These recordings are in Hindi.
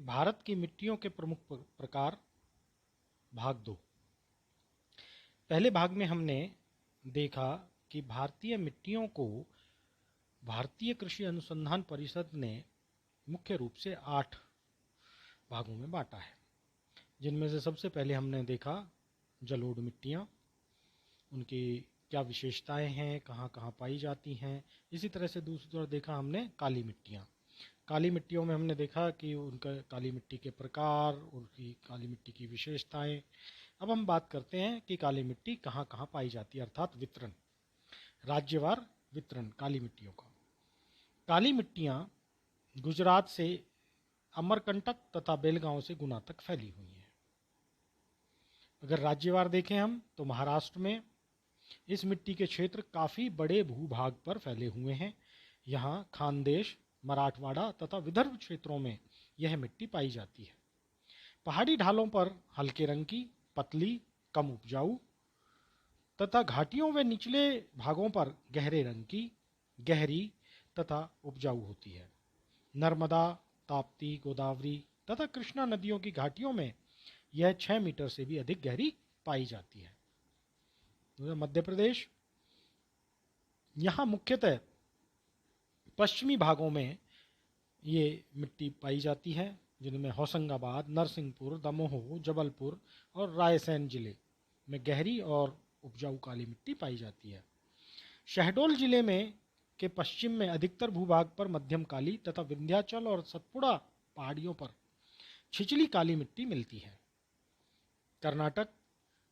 भारत की मिट्टियों के प्रमुख प्रकार, भाग 2। पहले भाग में हमने देखा कि भारतीय मिट्टियों को भारतीय कृषि अनुसंधान परिषद ने मुख्य रूप से 8 भागों में बांटा है, जिनमें से सबसे पहले हमने देखा जलोढ़ मिट्टियाँ, उनकी क्या विशेषताएं हैं, कहाँ कहाँ पाई जाती हैं। इसी तरह से दूसरी तरफ देखा हमने काली मिट्टियाँ। काली मिट्टियों में हमने देखा कि उनका काली मिट्टी के प्रकार, उनकी काली मिट्टी की विशेषताएं। अब हम बात करते हैं कि काली मिट्टी कहाँ कहाँ पाई जाती है, अर्थात वितरण, राज्यवार वितरण काली मिट्टियों का। काली मिट्टियाँ गुजरात से अमरकंटक तथा बेलगांव से गुना तक फैली हुई हैं। अगर राज्यवार देखें हम तो महाराष्ट्र में इस मिट्टी के क्षेत्र काफ़ी बड़े भूभाग पर फैले हुए हैं। यहाँ खानदेश, मराठवाड़ा तथा विदर्भ क्षेत्रों में यह मिट्टी पाई जाती है। पहाड़ी ढालों पर हल्के रंग की, पतली, कम उपजाऊ तथा घाटियों व निचले भागों पर गहरे रंग की, गहरी तथा उपजाऊ होती है। नर्मदा, ताप्ती, गोदावरी तथा कृष्णा नदियों की घाटियों में यह 6 मीटर से भी अधिक गहरी पाई जाती है। मध्य प्रदेश, यहाँ मुख्यतः पश्चिमी भागों में ये मिट्टी पाई जाती है, जिनमें होशंगाबाद, नरसिंहपुर, दमोह, जबलपुर और रायसेन जिले में गहरी और उपजाऊ काली मिट्टी पाई जाती है। शहडोल जिले में के पश्चिम में अधिकतर भूभाग पर मध्यम काली तथा विंध्याचल और सतपुड़ा पहाड़ियों पर छिछली काली मिट्टी मिलती है।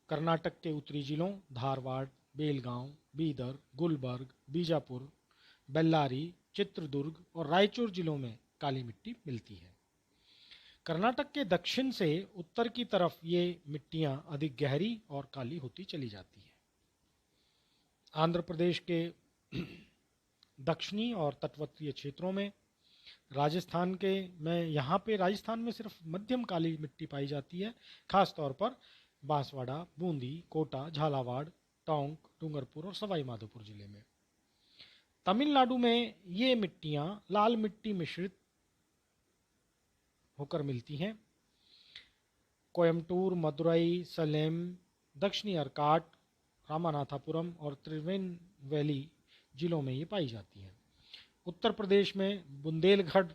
कर्नाटक के उत्तरी जिलों धारवाड़, बेलगांव, बीदर, गुलबर्ग, बीजापुर, बेल्लारी, चित्रदुर्ग और रायचूर जिलों में काली मिट्टी मिलती है। कर्नाटक के दक्षिण से उत्तर की तरफ ये मिट्टियां अधिक गहरी और काली होती चली जाती हैं। आंध्र प्रदेश के दक्षिणी और तटवर्तीय क्षेत्रों में, राजस्थान में सिर्फ मध्यम काली मिट्टी पाई जाती है, खास तौर पर बांसवाड़ा, बूंदी, कोटा, झालावाड़, टोंक, डूंगरपुर और सवाई माधोपुर जिले में। तमिलनाडु में ये मिट्टियां लाल मिट्टी मिश्रित होकर मिलती हैं। कोयम्बटूर, मदुरई, सलेम, दक्षिणी अर्काट, रामानाथापुरम और त्रिवेणवेली जिलों में ये पाई जाती हैं। उत्तर प्रदेश में बुंदेलखंड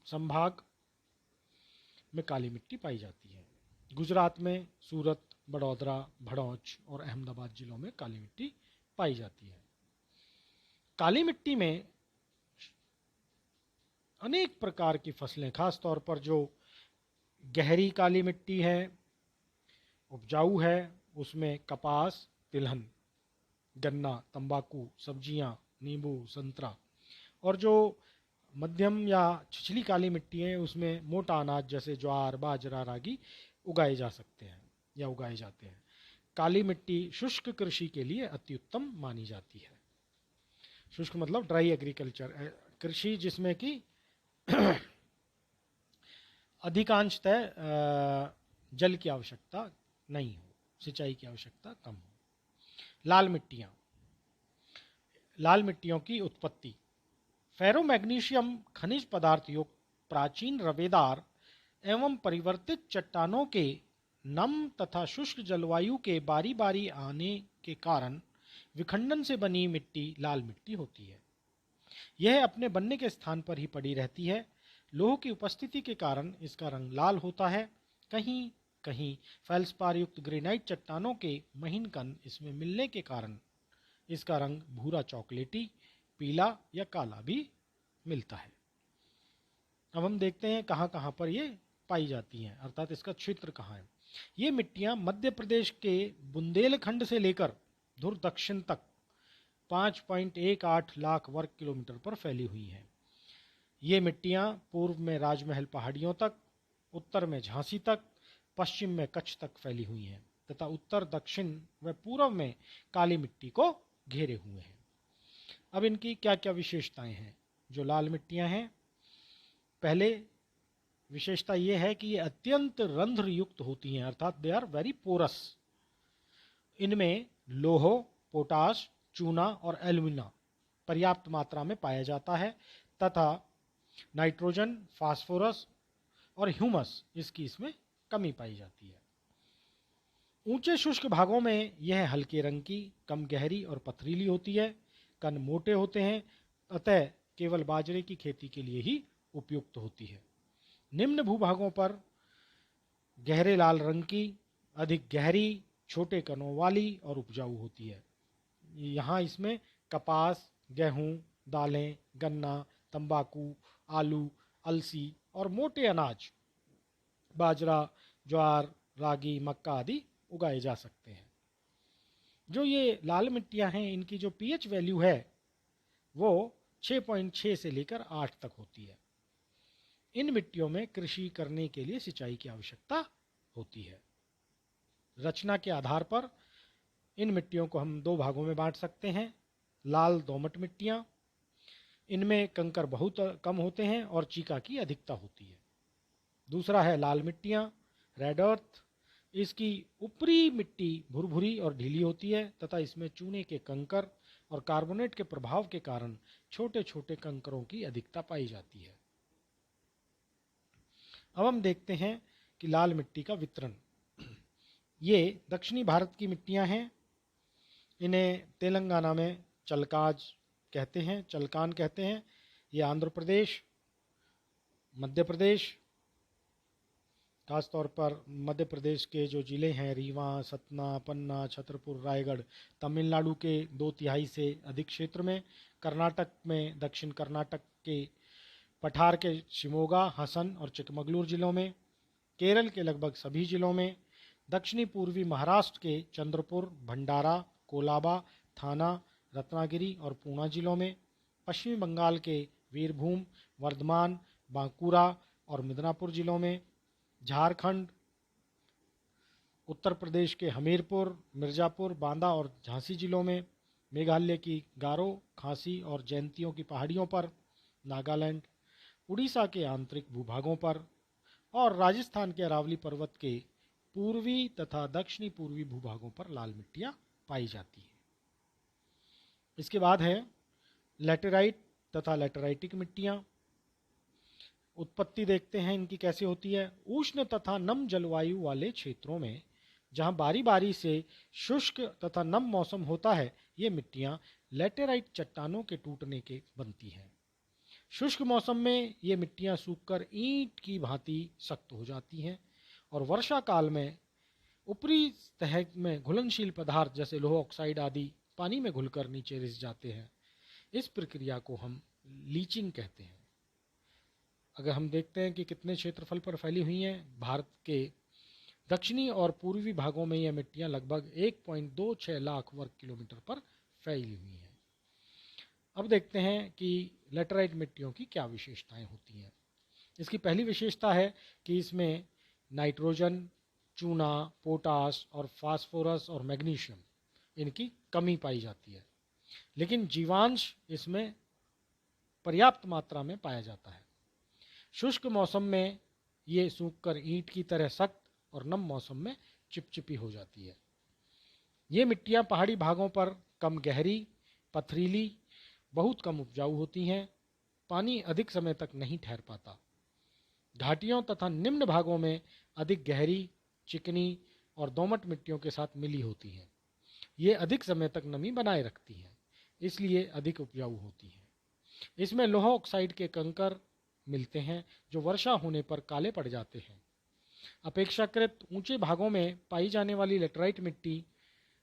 संभाग में काली मिट्टी पाई जाती है। गुजरात में सूरत, बड़ौदरा, भड़ौच और अहमदाबाद जिलों में काली मिट्टी पाई जाती है। काली मिट्टी में अनेक प्रकार की फसलें, खास तौर पर जो गहरी काली मिट्टी है, उपजाऊ है, उसमें कपास, तिलहन, गन्ना, तंबाकू, सब्जियां, नींबू, संतरा, और जो मध्यम या छिछली काली मिट्टी है उसमें मोटा अनाज जैसे ज्वार, बाजरा, रागी उगाए जा सकते हैं या उगाए जाते हैं। काली मिट्टी शुष्क कृषि के लिए अति उत्तम मानी जाती है। शुष्क मतलब ड्राई एग्रीकल्चर, कृषि जिसमें कि अधिकांशतः जल की आवश्यकता नहीं हो, सिंचाई की आवश्यकता कम हो। लाल मिट्टियों की उत्पत्ति। फेरोमैग्नीशियम खनिज पदार्थ युक्त प्राचीन रवेदार एवं परिवर्तित चट्टानों के नम तथा शुष्क जलवायु के बारी बारी आने के कारण विखंडन से बनी मिट्टी लाल मिट्टी होती है। यह अपने बनने के स्थान पर ही पड़ी रहती है। लोह की उपस्थिति के कारण इसका रंग लाल होता है। कहीं कहीं फेल्सपार युक्त ग्रेनाइट चट्टानों के महीन कण इसमें मिलने के कारण इसका रंग भूरा चॉकलेटी, पीला या काला भी मिलता है। अब हम देखते हैं कहाँ कहाँ पर ये पाई जाती हैं, अर्थात इसका क्षेत्र कहाँ है। ये मिट्टियाँ मध्य प्रदेश के बुंदेलखंड से लेकर धुर दक्षिण तक 5.18 लाख वर्ग किलोमीटर पर फैली हुई हैं। ये मिट्टियाँ पूर्व में राजमहल पहाड़ियों तक, उत्तर में झांसी तक, पश्चिम में कच्छ तक फैली हुई हैं तथा उत्तर, दक्षिण व पूर्व में काली मिट्टी को घेरे हुए हैं। अब इनकी क्या क्या विशेषताएं हैं। जो लाल मिट्टियाँ हैं, पहले विशेषता ये है कि ये अत्यंत रंध्र युक्त होती हैं, अर्थात दे आर वेरी पोरस। इनमें लोह, पोटाश, चूना और एल्यूमिना पर्याप्त मात्रा में पाया जाता है तथा नाइट्रोजन, फास्फोरस और ह्यूमस इसकी इसमें कमी पाई जाती है। ऊंचे शुष्क भागों में यह हल्के रंग की, कम गहरी और पथरीली होती है। कण मोटे होते हैं, अतः केवल बाजरे की खेती के लिए ही उपयुक्त होती है। निम्न भूभागों पर गहरे लाल रंग की, अधिक गहरी, छोटे कणों वाली और उपजाऊ होती है। यहाँ इसमें कपास, गेहूं, दालें, गन्ना, तंबाकू, आलू, अलसी और मोटे अनाज, बाजरा, ज्वार, रागी, मक्का आदि उगाए जा सकते हैं। जो ये लाल मिट्टियां हैं, इनकी जो पीएच वैल्यू है वो 6.6 से लेकर 8 तक होती है। इन मिट्टियों में कृषि करने के लिए सिंचाई की आवश्यकता होती है। रचना के आधार पर इन मिट्टियों को हम दो भागों में बांट सकते हैं। लाल दोमट मिट्टियां, इनमें कंकर बहुत कम होते हैं और चीका की अधिकता होती है। दूसरा है लाल मिट्टियां, रेड अर्थ। इसकी ऊपरी मिट्टी भुरभुरी और ढीली होती है तथा इसमें चूने के कंकर और कार्बोनेट के प्रभाव के कारण छोटे छोटे कंकरों की अधिकता पाई जाती है। अब हम देखते हैं कि लाल मिट्टी का वितरण। ये दक्षिणी भारत की मिट्टियां हैं। इन्हें तेलंगाना में चलकाज कहते हैं, चलकान कहते हैं। ये आंध्र प्रदेश, मध्य प्रदेश, खासतौर पर मध्य प्रदेश के जो ज़िले हैं रीवा, सतना, पन्ना, छतरपुर, रायगढ़, तमिलनाडु के 2/3 से अधिक क्षेत्र में, कर्नाटक में दक्षिण कर्नाटक के पठार के शिमोगा, हसन और चिकमगलूर जिलों में, केरल के लगभग सभी जिलों में, दक्षिणी पूर्वी महाराष्ट्र के चंद्रपुर, भंडारा, कोलाबा, थाना, रत्नागिरी और पूना जिलों में, पश्चिमी बंगाल के वीरभूम, वर्धमान, बांकुरा और मिदनापुर जिलों में, झारखंड, उत्तर प्रदेश के हमीरपुर, मिर्ज़ापुर, बांदा और झांसी जिलों में, मेघालय की गारो, खासी और जयंतियों की पहाड़ियों पर, नागालैंड, उड़ीसा के आंतरिक भूभागों पर और राजस्थान के अरावली पर्वत के पूर्वी तथा दक्षिणी पूर्वी भूभागों पर लाल मिट्टियां पाई जाती है। इसके बाद है लैटेराइट तथा लैटेराइटिक मिट्टियां। उत्पत्ति देखते हैं इनकी कैसे होती है। उष्ण तथा नम जलवायु वाले क्षेत्रों में जहां बारी बारी से शुष्क तथा नम मौसम होता है, ये मिट्टियां लैटेराइट चट्टानों के टूटने के बनती हैं। शुष्क मौसम में ये मिट्टियां सूखकर ईंट की भांति सख्त हो जाती हैं और वर्षा काल में ऊपरी तह में घुलनशील पदार्थ जैसे लोह ऑक्साइड आदि पानी में घुलकर नीचे रिस जाते हैं। इस प्रक्रिया को हम लीचिंग कहते हैं। अगर हम देखते हैं कि कितने क्षेत्रफल पर फैली हुई हैं, भारत के दक्षिणी और पूर्वी भागों में यह मिट्टियां लगभग 1.26 लाख वर्ग किलोमीटर पर फैली हुई हैं। अब देखते हैं कि लैटेराइट मिट्टियों की क्या विशेषताएं होती हैं। इसकी पहली विशेषता है कि इसमें नाइट्रोजन, चूना, पोटास और फास्फोरस और मैग्नीशियम इनकी कमी पाई जाती है, लेकिन जीवांश इसमें पर्याप्त मात्रा में पाया जाता है। शुष्क मौसम में ये सूखकर ईंट की तरह सख्त और नम मौसम में चिपचिपी हो जाती है। ये मिट्टियां पहाड़ी भागों पर कम गहरी, पथरीली, बहुत कम उपजाऊ होती हैं। पानी अधिक समय तक नहीं ठहर पाता। घाटियों तथा निम्न भागों में अधिक गहरी, चिकनी और दोमट मिट्टियों के साथ मिली होती हैं। ये अधिक समय तक नमी बनाए रखती हैं, इसलिए अधिक उपजाऊ होती हैं। इसमें लोह ऑक्साइड के कंकर मिलते हैं जो वर्षा होने पर काले पड़ जाते हैं। अपेक्षाकृत ऊंचे भागों में पाई जाने वाली लैटेराइट मिट्टी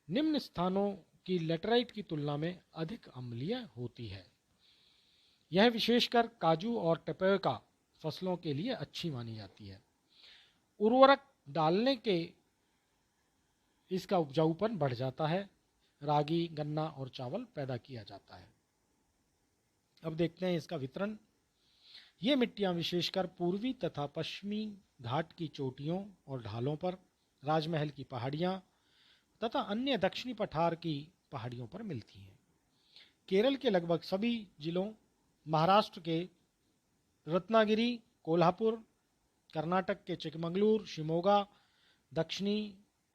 निम्न स्थानों की लैटेराइट की तुलना में अधिक अम्लीय होती है। यह विशेषकर काजू और टपेका फसलों के लिए अच्छी मानी जाती है। उर्वरक डालने के इसका उपजाऊपन बढ़ जाता है। रागी, गन्ना और चावल पैदा किया जाता है। अब देखते हैं इसका वितरण। ये मिट्टियां विशेषकर पूर्वी तथा पश्चिमी घाट की चोटियों और ढालों पर, राजमहल की पहाड़ियां तथा अन्य दक्षिणी पठार की पहाड़ियों पर मिलती हैं। केरल के लगभग सभी जिलों, महाराष्ट्र के रत्नागिरी, कोल्हापुर, कर्नाटक के चिकमगलूर, शिमोगा, दक्षिणी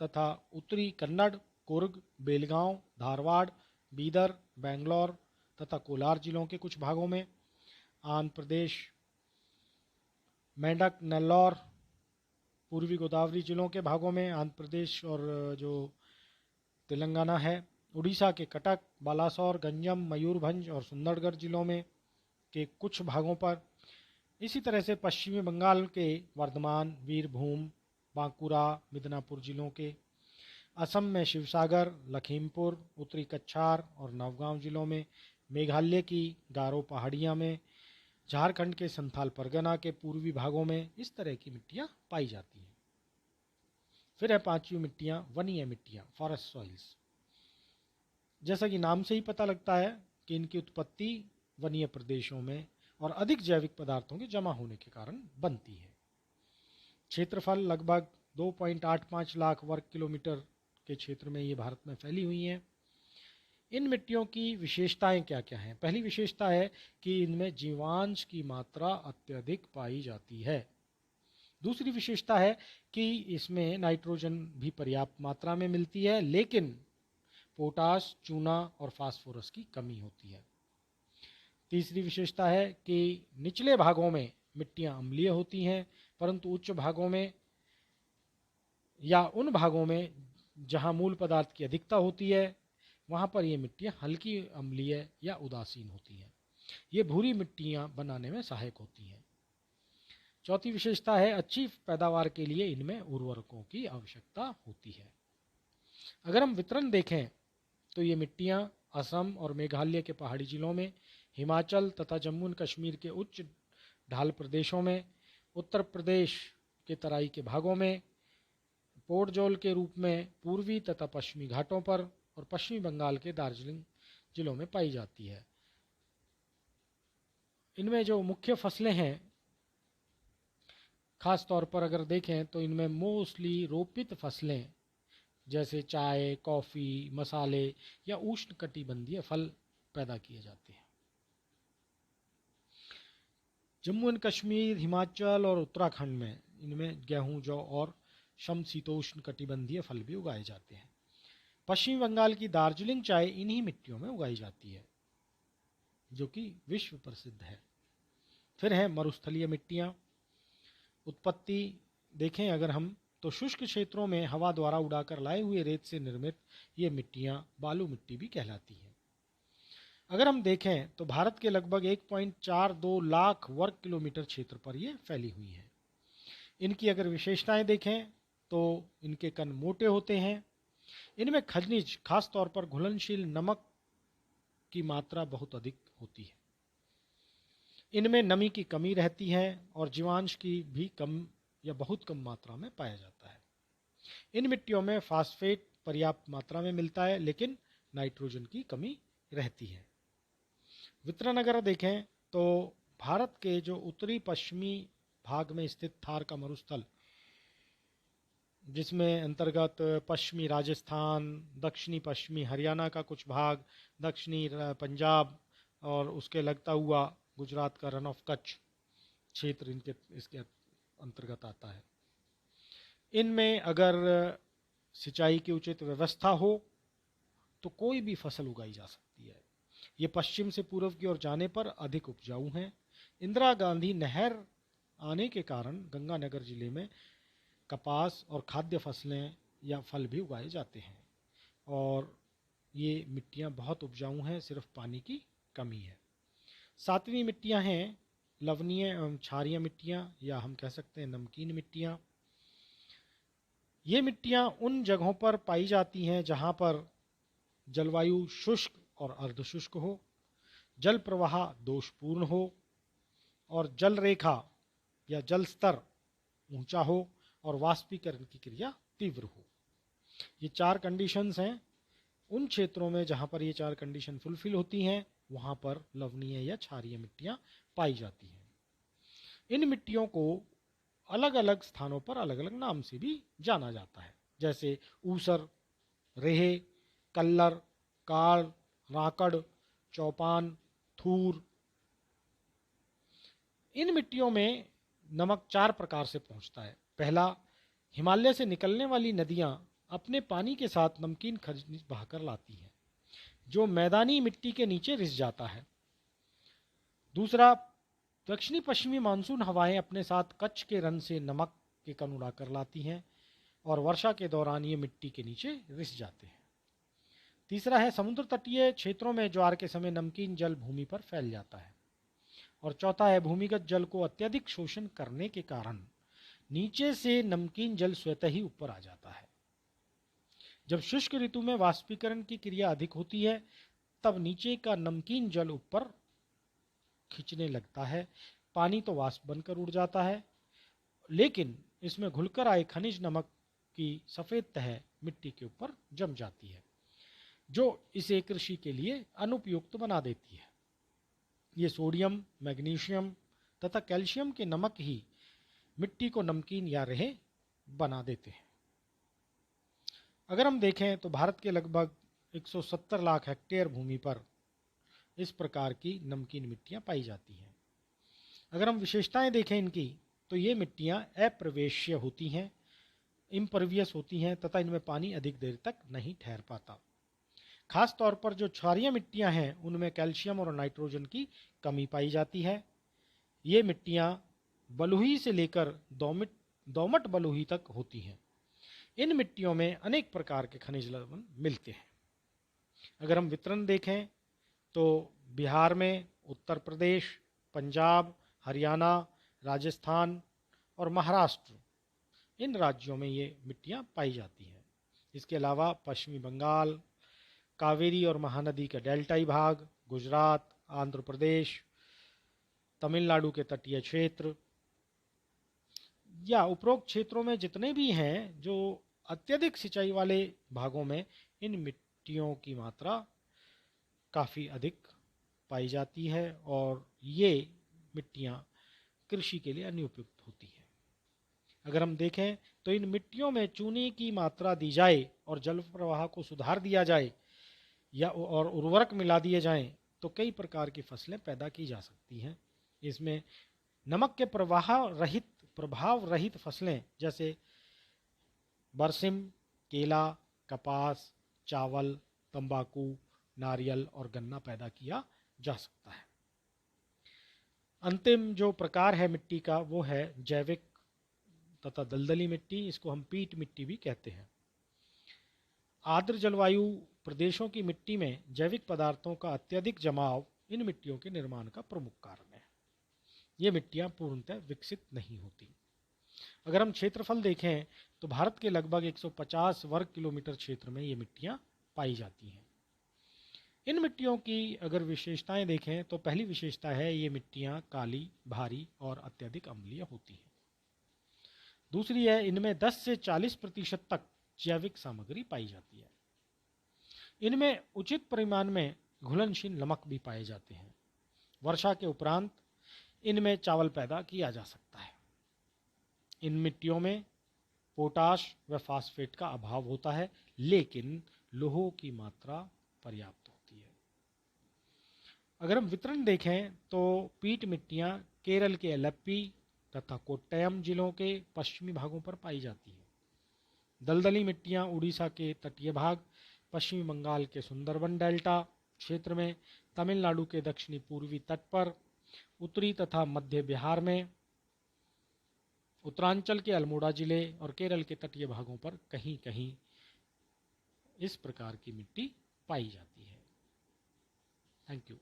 तथा उत्तरी कन्नड़, कुर्ग, बेलगांव, धारवाड़, बीदर, बेंगलोर तथा कोलार जिलों के कुछ भागों में, आंध्र प्रदेश, मेंढक, नेल्लौर पूर्वी गोदावरी जिलों के भागों में, आंध्र प्रदेश और जो तेलंगाना है, उड़ीसा के कटक, बालासोर, गंजम, मयूरभंज और सुंदरगढ़ जिलों में के कुछ भागों पर। इसी तरह से पश्चिमी बंगाल के वर्धमान, वीरभूम, बांकुरा, मिदनापुर जिलों के, असम में शिवसागर, लखीमपुर, उत्तरी कछार और नवगांव जिलों में, मेघालय की गारो पहाड़ियाँ में, झारखंड के संथाल परगना के पूर्वी भागों में इस तरह की मिट्टियाँ पाई जाती हैं। फिर है पांचवी मिट्टियाँ, वनीय मिट्टियाँ, फॉरेस्ट सॉइल्स। जैसा कि नाम से ही पता लगता है कि इनकी उत्पत्ति वनीय प्रदेशों में और अधिक जैविक पदार्थों के जमा होने के कारण बनती है। क्षेत्रफल लगभग 2.85 लाख वर्ग किलोमीटर के क्षेत्र में ये भारत में फैली हुई हैं। इन मिट्टियों की विशेषताएं क्या क्या हैं? पहली विशेषता है कि इनमें जीवांश की मात्रा अत्यधिक पाई जाती है। दूसरी विशेषता है कि इसमें नाइट्रोजन भी पर्याप्त मात्रा में मिलती है, लेकिन पोटाश, चूना और फास्फोरस की कमी होती है। तीसरी विशेषता है कि निचले भागों में मिट्टियां अम्लीय होती हैं, परंतु उच्च भागों में या उन भागों में जहां मूल पदार्थ की अधिकता होती है, वहां पर ये मिट्टियां हल्की अम्लीय या उदासीन होती हैं। ये भूरी मिट्टियां बनाने में सहायक होती हैं। चौथी विशेषता है अच्छी पैदावार के लिए इनमें उर्वरकों की आवश्यकता होती है। अगर हम वितरण देखें तो ये मिट्टियां असम और मेघालय के पहाड़ी जिलों में, हिमाचल तथा जम्मू एंड कश्मीर के उच्च ढाल प्रदेशों में, उत्तर प्रदेश के तराई के भागों में, पोडजोल के रूप में पूर्वी तथा पश्चिमी घाटों पर और पश्चिमी बंगाल के दार्जिलिंग जिलों में पाई जाती है। इनमें जो मुख्य फसलें हैं, खास तौर पर अगर देखें तो इनमें मोस्टली रोपित फसलें जैसे चाय, कॉफ़ी, मसाले या उष्णकटिबंधीय फल पैदा किए जाते हैं। जम्मू एंड कश्मीर, हिमाचल और उत्तराखंड में इनमें गेहूं, जौ और समशीतोष्ण कटिबंधीय फल भी उगाए जाते हैं। पश्चिमी बंगाल की दार्जिलिंग चाय इन्हीं मिट्टियों में उगाई जाती है, जो कि विश्व प्रसिद्ध है। फिर है मरुस्थलीय मिट्टियाँ। उत्पत्ति देखें अगर हम तो शुष्क क्षेत्रों में हवा द्वारा उड़ाकर लाए हुए रेत से निर्मित ये मिट्टियाँ बालू मिट्टी भी कहलाती हैं। अगर हम देखें तो भारत के लगभग 1.42 लाख वर्ग किलोमीटर क्षेत्र पर ये फैली हुई है। इनकी अगर विशेषताएं देखें तो इनके कण मोटे होते हैं। इनमें खनिज, खास तौर पर घुलनशील नमक की मात्रा बहुत अधिक होती है। इनमें नमी की कमी रहती है और जीवांश की भी कम या बहुत कम मात्रा में पाया जाता है। इन मिट्टियों में फास्फेट पर्याप्त मात्रा में मिलता है, लेकिन नाइट्रोजन की कमी रहती है। वितरण अगर देखें तो भारत के जो उत्तरी पश्चिमी भाग में स्थित थार का मरुस्थल, जिसमें अंतर्गत पश्चिमी राजस्थान, दक्षिणी पश्चिमी हरियाणा का कुछ भाग, दक्षिणी पंजाब और उसके लगता हुआ गुजरात का रन ऑफ कच्छ क्षेत्र इसके अंतर्गत आता है। इनमें अगर सिंचाई की उचित व्यवस्था हो तो कोई भी फसल उगाई जा सकती है। ये पश्चिम से पूर्व की ओर जाने पर अधिक उपजाऊ हैं। इंदिरा गांधी नहर आने के कारण गंगानगर जिले में कपास और खाद्य फसलें या फल भी उगाए जाते हैं और ये मिट्टियाँ बहुत उपजाऊ हैं, सिर्फ पानी की कमी है। सातवीं मिट्टियाँ हैं लवणीय एवं क्षारीय मिट्टियाँ, या हम कह सकते हैं नमकीन मिट्टियाँ। ये मिट्टियाँ उन जगहों पर पाई जाती हैं जहाँ पर जलवायु शुष्क और अर्धशुष्क हो, जल प्रवाह दोषपूर्ण हो और जल रेखा या जल स्तर ऊंचा हो और वाष्पीकरण की क्रिया तीव्र हो। ये चार कंडीशंस हैं। उन क्षेत्रों में जहाँ पर ये चार कंडीशन फुलफिल होती हैं, वहाँ पर लवणीय या क्षारीय मिट्टियाँ पाई जाती हैं। इन मिट्टियों को अलग अलग स्थानों पर अलग अलग नाम से भी जाना जाता है, जैसे ऊसर, रेहे, कल्लर, काल, राकड़, चौपान, थूर। इन मिट्टियों में नमक चार प्रकार से पहुंचता है। पहला, हिमालय से निकलने वाली नदियां अपने पानी के साथ नमकीन खनिज बहाकर लाती हैं, जो मैदानी मिट्टी के नीचे रिस जाता है। दूसरा, दक्षिणी पश्चिमी मानसून हवाएं अपने साथ कच्छ के रन से नमक के कण उड़ाकर लाती हैं और वर्षा के दौरान ये मिट्टी के नीचे रिस जाते हैं। तीसरा है समुद्र तटीय क्षेत्रों में ज्वार के समय नमकीन जल भूमि पर फैल जाता है। और चौथा है भूमिगत जल को अत्यधिक शोषण करने के कारण नीचे से नमकीन जल स्वतः ही ऊपर आ जाता है। जब शुष्क ऋतु में वाष्पीकरण की क्रिया अधिक होती है तब नीचे का नमकीन जल ऊपर खींचने लगता है। पानी तो वाष्प बनकर उड़ जाता है, लेकिन इसमें घुलकर आए खनिज नमक की सफेद तह मिट्टी के ऊपर जम जाती है, जो इसे कृषि के लिए अनुपयुक्त बना देती है। ये सोडियम, मैग्नीशियम तथा कैल्शियम के नमक ही मिट्टी को नमकीन या रेह बना देते हैं। अगर हम देखें तो भारत के लगभग 170 लाख हेक्टेयर भूमि पर इस प्रकार की नमकीन मिट्टियां पाई जाती हैं। अगर हम विशेषताएं देखें इनकी तो ये मिट्टियां अप्रवेश्य होती हैं, इम्परवियस होती हैं तथा इनमें पानी अधिक देर तक नहीं ठहर पाता। खास तौर पर जो क्षारीय मिट्टियां हैं उनमें कैल्शियम और नाइट्रोजन की कमी पाई जाती है। ये मिट्टियां बलुई से लेकर दोमट बलुई तक होती हैं। इन मिट्टियों में अनेक प्रकार के खनिज लवण मिलते हैं। अगर हम वितरण देखें तो बिहार में, उत्तर प्रदेश, पंजाब, हरियाणा, राजस्थान और महाराष्ट्र, इन राज्यों में ये मिट्टियां पाई जाती हैं। इसके अलावा पश्चिमी बंगाल, कावेरी और महानदी का डेल्टाई भाग, गुजरात, आंध्र प्रदेश, तमिलनाडु के तटीय क्षेत्र या उपरोक्त क्षेत्रों में जितने भी हैं जो अत्यधिक सिंचाई वाले भागों में इन मिट्टियों की मात्रा काफ़ी अधिक पाई जाती है और ये मिट्टियाँ कृषि के लिए अनुपयुक्त होती हैं। अगर हम देखें तो इन मिट्टियों में चूने की मात्रा दी जाए और जल प्रवाह को सुधार दिया जाए या और उर्वरक मिला दिए जाएं तो कई प्रकार की फसलें पैदा की जा सकती हैं। इसमें नमक के प्रभाव रहित फसलें जैसे बरसिम, केला, कपास, चावल, तंबाकू, नारियल और गन्ना पैदा किया जा सकता है। अंतिम जो प्रकार है मिट्टी का वो है जैविक तथा दलदली मिट्टी, इसको हम पीट मिट्टी भी कहते हैं। आर्द्र जलवायु प्रदेशों की मिट्टी में जैविक पदार्थों का अत्यधिक जमाव इन मिट्टियों के निर्माण का प्रमुख कारण है। ये मिट्टियां पूर्णतः विकसित नहीं होती। अगर हम क्षेत्रफल देखें तो भारत के लगभग 150 वर्ग किलोमीटर क्षेत्र में ये मिट्टियां पाई जाती हैं। इन मिट्टियों की अगर विशेषताएं देखें तो पहली विशेषता है ये मिट्टियां काली, भारी और अत्यधिक अम्लीय होती हैं। दूसरी है इनमें 10 से 40% तक जैविक सामग्री पाई जाती है। इनमें उचित परिमाण में घुलनशील नमक भी पाए जाते हैं। वर्षा के उपरांत इनमें चावल पैदा किया जा सकता है। इन मिट्टियों में पोटाश व फास्फेट का अभाव होता है, लेकिन लोहों की मात्रा पर्याप्त होती है। अगर हम वितरण देखें तो पीट मिट्टियां केरल के एलेप्पी तथा कोट्टयम जिलों के पश्चिमी भागों पर पाई जाती हैं। दलदली मिट्टियां उड़ीसा के तटीय भाग, पश्चिमी बंगाल के सुंदरबन डेल्टा क्षेत्र में, तमिलनाडु के दक्षिणी पूर्वी तट पर, उत्तरी तथा मध्य बिहार में, उत्तरांचल के अल्मोड़ा जिले और केरल के तटीय भागों पर कहीं कहीं इस प्रकार की मिट्टी पाई जाती है। Thank you.